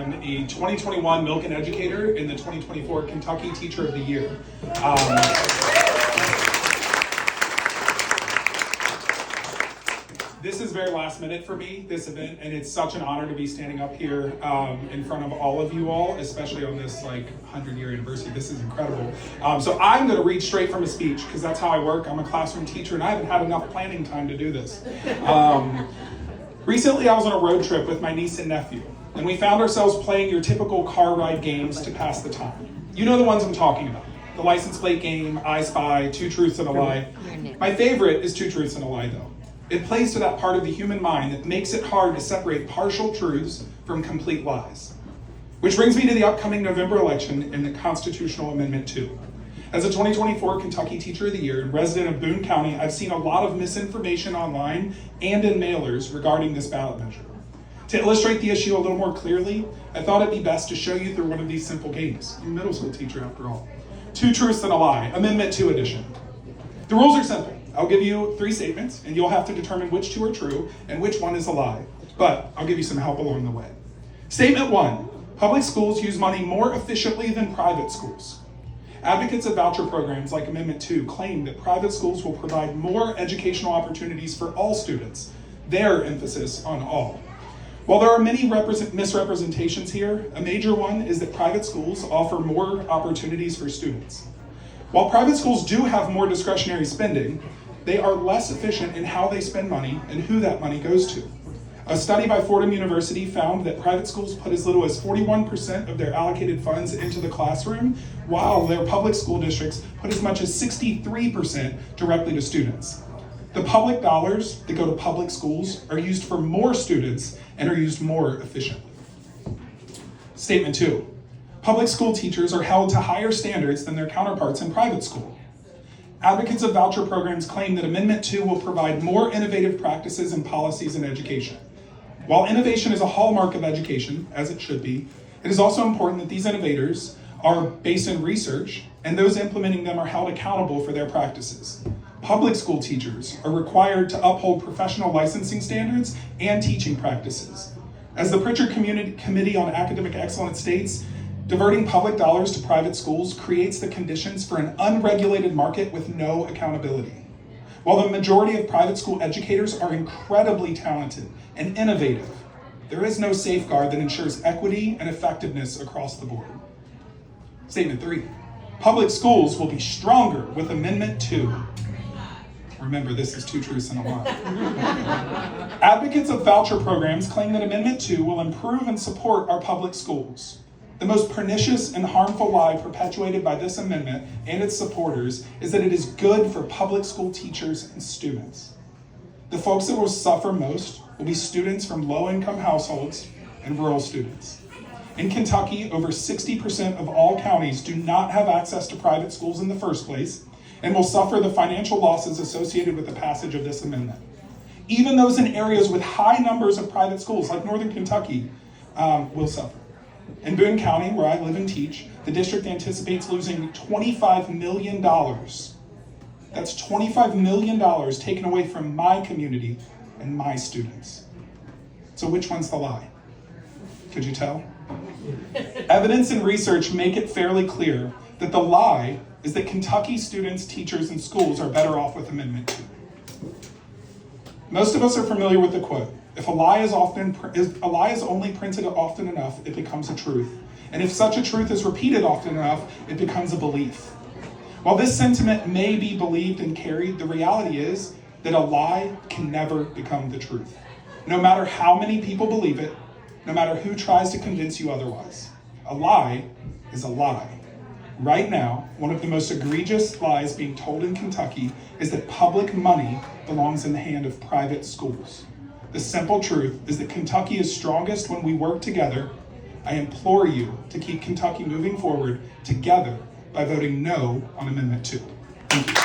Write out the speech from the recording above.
am a 2021 Milken Educator and the 2024 Kentucky Teacher of the Year. This is very last minute for me, this event, and it's such an honor to be standing up here in front of all of you all, especially on this 100-year anniversary. This is incredible. So I'm going to read straight from a speech because that's how I work. I'm a classroom teacher and I haven't had enough planning time to do this. Recently I was on a road trip with my niece and nephew, and we found ourselves playing your typical car ride games to pass the time. You know the ones I'm talking about. The license plate game, I Spy, Two Truths and a Lie. My favorite is Two Truths and a Lie though. It plays to that part of the human mind that makes it hard to separate partial truths from complete lies. Which brings me to the upcoming November election and the Constitutional Amendment 2. As a 2024 Kentucky Teacher of the Year and resident of Boone County, I've seen a lot of misinformation online and in mailers regarding this ballot measure. To illustrate the issue a little more clearly, I thought it'd be best to show you through one of these simple games. I'm a middle school teacher after all. Two Truths and a Lie, Amendment 2 edition. The rules are simple. I'll give you 3 statements, and you'll have to determine which 2 are true and which one is a lie. But I'll give you some help along the way. Statement 1, public schools use money more efficiently than private schools. Advocates of voucher programs like Amendment 2 claim that private schools will provide more educational opportunities for all students, their emphasis on all. While there are many misrepresentations here, a major one is that private schools offer more opportunities for students. While private schools do have more discretionary spending, they are less efficient in how they spend money and who that money goes to. A study by Fordham University found that private schools put as little as 41% of their allocated funds into the classroom, while their public school districts put as much as 63% directly to students. The public dollars that go to public schools are used for more students and are used more efficiently. Statement 2, public school teachers are held to higher standards than their counterparts in private school. Advocates of voucher programs claim that Amendment 2 will provide more innovative practices and policies in education. While innovation is a hallmark of education, as it should be, it is also important that these innovators are based in research and those implementing them are held accountable for their practices. Public school teachers are required to uphold professional licensing standards and teaching practices. As the Pritchard Committee on Academic Excellence states, diverting public dollars to private schools creates the conditions for an unregulated market with no accountability. While the majority of private school educators are incredibly talented and innovative, there is no safeguard that ensures equity and effectiveness across the board. Statement 3, public schools will be stronger with Amendment 2. Remember, this is Two Truths and a Lie. Advocates of voucher programs claim that Amendment 2 will improve and support our public schools. The most pernicious and harmful lie perpetuated by this amendment and its supporters is that it is good for public school teachers and students. The folks that will suffer most will be students from low-income households and rural students. In Kentucky, over 60% of all counties do not have access to private schools in the first place and will suffer the financial losses associated with the passage of this amendment. Even those in areas with high numbers of private schools, like Northern Kentucky, will suffer. In Boone County, where I live and teach, the district anticipates losing $25 million. That's $25 million taken away from my community and my students. So which one's the lie? Could you tell? Evidence and research make it fairly clear that the lie is that Kentucky students, teachers, and schools are better off with Amendment 2. Most of us are familiar with the quote, if a lie is only printed often enough, it becomes a truth. And if such a truth is repeated often enough, it becomes a belief. While this sentiment may be believed and carried, the reality is that a lie can never become the truth. No matter how many people believe it, no matter who tries to convince you otherwise. A lie is a lie. Right now, one of the most egregious lies being told in Kentucky is that public money belongs in the hand of private schools. The simple truth is that Kentucky is strongest when we work together. I implore you to keep Kentucky moving forward together by voting no on Amendment 2. Thank you.